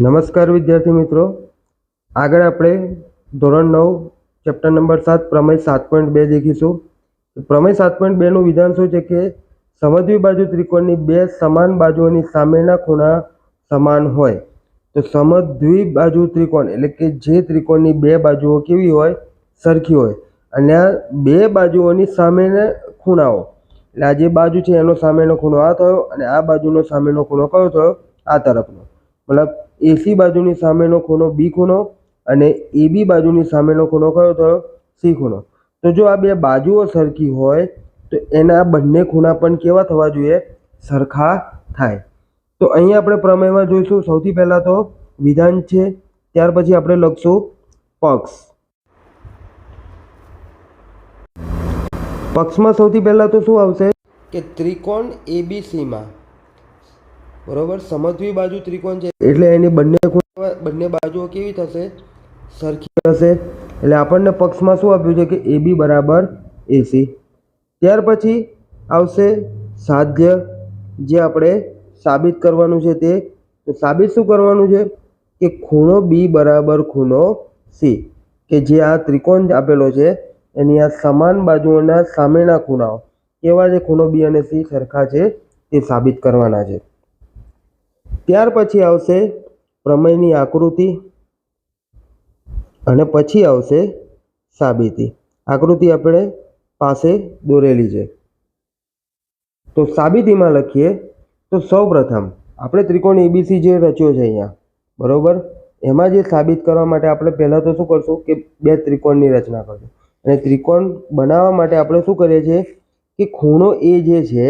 નમસ્કાર વિદ્યાર્થી મિત્રો, આગળ આપણે ધોરણ 9 ચેપ્ટર નંબર 7 પ્રમેય 7.2 દેખીશું. પ્રમેય 7.2 નું વિધાન શું છે કે સમદ્વિબાજુ ત્રિકોણની બે સમાન બાજુઓની સામેના ખૂણા સમાન હોય તો સમદ્વિબાજુ ત્રિકોણ એટલે કે જે ત્રિકોણની બે બાજુઓ કેવી હોય, સરખી હોય, અને આ બે બાજુઓની સામેના ખૂણાઓ એટલે આ જે બાજુ છે એનો સામેનો ખૂણો આ થયો અને આ બાજુનો સામેનો ખૂણો કયો થયો, આ તરફનો. મતલબ એસી બાજુની સામેનો ખૂણો બી ખૂણો અને એબી બાજુની સામેનો ખૂણો કયો થયો, સી ખૂણો. તો જો આ બે બાજુઓ સરખી હોય તો એના બંને ખૂણા પણ કેવા થવા જોઈએ, સરખા થાય. તો અહીં આપણે પ્રમેયમાં જોઈશું. સૌથી પહેલાં તો વિધાન છે, ત્યાર પછી આપણે લખશું પક્ષ. પક્ષમાં સૌથી પહેલાં તો શું આવશે કે ત્રિકોણ એબીસીમાં, બરોબર, સમદ્વિ બાજુ ત્રિકોણ છે એટલે એની બંને બાજુઓ કેવી થશે, સરખી થશે. એટલે આપણને પક્ષમાં શું આપ્યું છે કે એબી બરાબર એસી. ત્યાર પછી આવશે સાધ્ય, જે આપણે સાબિત કરવાનું છે તે. તો સાબિત શું કરવાનું છે કે ખૂણો બી બરાબર ખૂણો સી, કે જે આ ત્રિકોણ આપેલો છે એની આ સમાન બાજુઓના સામેના ખૂણાઓ કેવા છે, ખૂણો બી અને સી સરખા છે, તે સાબિત કરવાના છે. ત્યાર પછી આવશે પ્રમેયની આકૃતિ અને પછી આવશે સાબિતી. આકૃતિ આપણે પાસે દોરેલી છે. તો સાબિતીમાં લખીએ તો સૌપ્રથમ આપણે ત્રિકોણ એબીસી જે રચ્યો છે અહીંયા, બરોબર, એમાં જે સાબિત કરવા માટે આપણે પહેલાં તો શું કરશું કે બે ત્રિકોણની રચના કરશું. અને ત્રિકોણ બનાવવા માટે આપણે શું કરીએ છીએ કે ખૂણો એ જે છે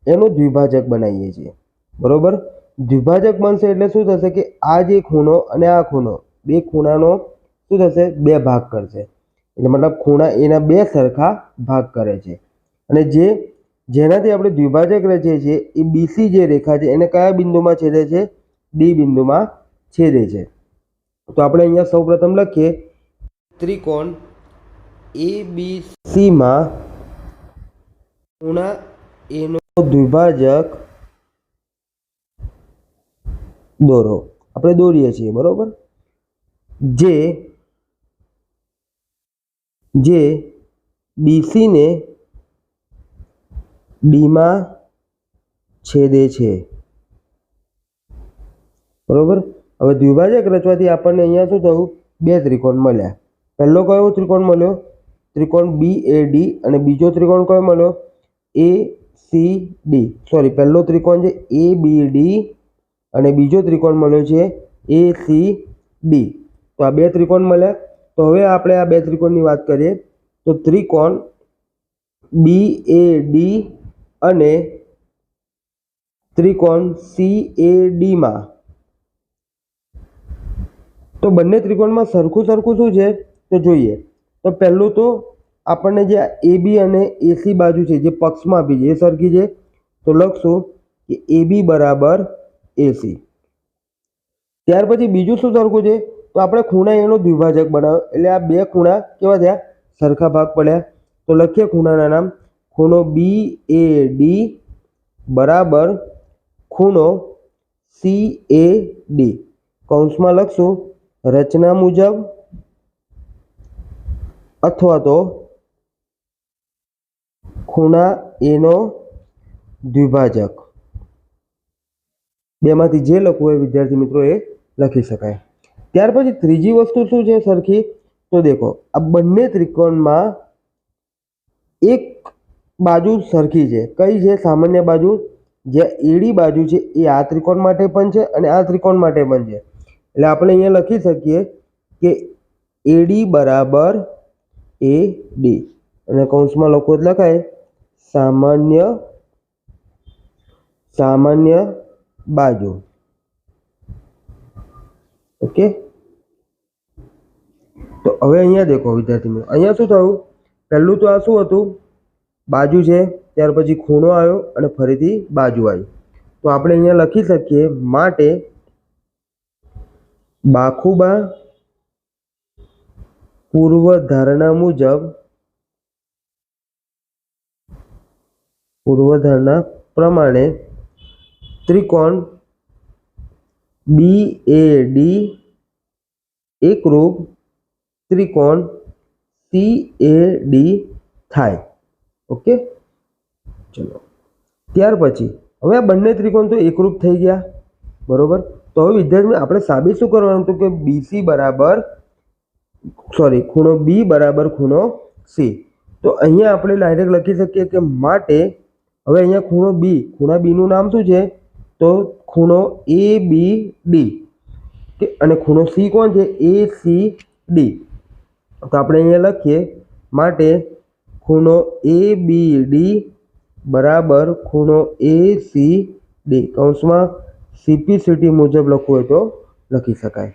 એનો દ્વિભાજક બનાવીએ છીએ, બરોબર. દ્વિભાજક બનશે એટલે શું થશે કે આ જે ખૂણો અને આ ખૂણો, બે ખૂણાનો શું થશે, બે ભાગ કરશે. એટલે મતલબ ખૂણા એના બે સરખા ભાગ કરે છે. અને જેનાથી આપણે દ્વિભાજક રચીએ છીએ એ બીસી જે રેખા છે એને કયા બિંદુમાં છેદે છે, ડી બિંદુમાં છેદે છે. તો આપણે અહીંયા સૌપ્રથમ લખીએ ત્રિકોણ એબીસીમાં ખૂણા એનો દ્વિભાજક દોરો. આપણે દોરીએ છીએ, બરોબર, જે બીસીને ડીમાં છેદે છે, બરોબર. હવે દ્વિભાજક રચવાથી આપણને અહીંયા શું થયું, બે ત્રિકોણ મળ્યા. પહેલો કયો ત્રિકોણ મળ્યો, ત્રિકોણ બી એ ડી, અને બીજો ત્રિકોણ કયો મળ્યો, એ સી ડી. સોરી, પહેલો ત્રિકોણ છે એ બી ડી અને બીજો ત્રિકોણ મળ્યો છે એ સી ડી. તો આ બે ત્રિકોણ મળ્યા. તો હવે આપણે આ બે ત્રિકોણની વાત કરીએ તો ત્રિકોણ બી એ ડી અને ત્રિકોણ સી એ ડીમાં, તો બંને ત્રિકોણમાં સરખું શું છે તો જોઈએ. તો પહેલું તો આપણને જે એબી અને એસી બાજુ છે જે પક્ષમાં આપી છે એ સરખી છે. તો લખશું કે એબી બરાબર એસી. ત્યાર પછી બીજું શું સરખું છે તો આપણે ખૂણા એનો દ્વિભાજક બનાવ્યો એટલે આ બે ખૂણા કેવા થયા, સરખા ભાગ પડ્યા. તો લખીએ ખૂણાના નામ. ખૂણો બી એ ડી બરાબર ખૂણો સી એ ડી. કૌંસમાં લખશું રચના મુજબ અથવા તો ખૂણા એનો દ્વિભાજક, બેમાંથી જે લખવું હોય વિદ્યાર્થી મિત્રો એ લખી શકાય. ત્યાર પછી ત્રીજી વસ્તુ શું છે સરખી, તો દેખો આ બંને ત્રિકોણમાં એક બાજુ સરખી છે. કઈ છે, સામાન્ય બાજુ. જે એડી બાજુ છે એ આ ત્રિકોણ માટે પણ છે અને આ ત્રિકોણ માટે પણ છે. એટલે આપણે અહીંયા લખી શકીએ કે એડી બરાબર એ ડી, અને કૌંસમાં લખો તો લખાય સામાન્ય બાજુ. ઓકે. તો હવે અહીંયા દેખો વિદ્યાર્થી મિત્રો, અહીંયા શું થયું, પહેલું તો આ શું હતું, બાજુ છે, ત્યાર પછી ખૂણો આવ્યો અને ફરીથી બાજુ આવી. તો આપણે અહીંયા લખી શકીએ માટે બાખુબા પૂર્વધારણા પ્રમાણે ત્રિકોણ BAD એકરૂપ ત્રિકોણ CAD થાય. ઓકે, ચલો ત્યાર પછી હવે આ બંને ત્રિકોણ તો એકરૂપ થઈ ગયા, બરોબર. તો હવે વિદ્યાર્થી આપણે સાબિત શું કરવાનું હતું કે ખૂણો B બરાબર ખૂણો C. તો અહીંયા આપણે ડાયરેક્ટ લખી શકીએ કે માટે હવે અહીંયા ખૂણા B નું નામ શું છે? તો ખૂણો ABD અને ખૂણો C કોણ છે? ACD. તો આપણે અહીંયા લખીએ માટે ખૂણો ABD બરાબર ખૂણો ACD. કૌંસમાં CPCT મુજબ લખવું હોય તો લખી શકાય.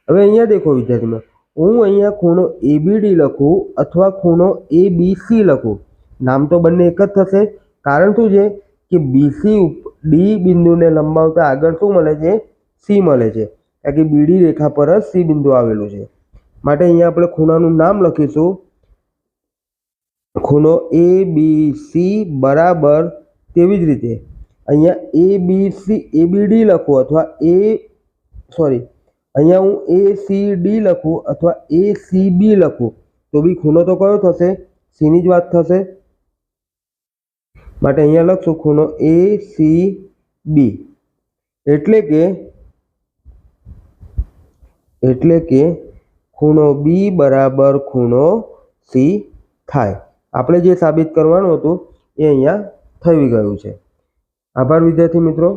હવે અહીંયા દેખો વિદ્યાર્થીઓ, હું અહીંયા ખૂણો ABD લખું અથવા ખૂણો ABC લખું, નામ તો બંને એક જ થશે. કારણ શું છે કે BC D બિંદુને લંબાવતા આગળ શું મળે છે? C મળે છે, કારણ કે BD રેખા પર જ C બિંદુ આવેલું છે. માટે અહીંયા આપણે ખૂણાનું નામ લખીશું ખૂણો ABC બરાબર, તેવી જ રીતે અહીંયા ABD લખું અથવા અહીંયા હું ACD લખું અથવા ACB લખું તો બી ખૂણો તો કયો થશે? C ની જ વાત થશે. માટે અહીંયા લખશું ખૂણો ACB, એટલે કે ખૂણો B બરાબર ખૂણો C થાય. આપણે જે સાબિત કરવાનું હતું એ અહીંયા થઈ ગયું છે. આભાર વિદ્યાર્થી મિત્રો.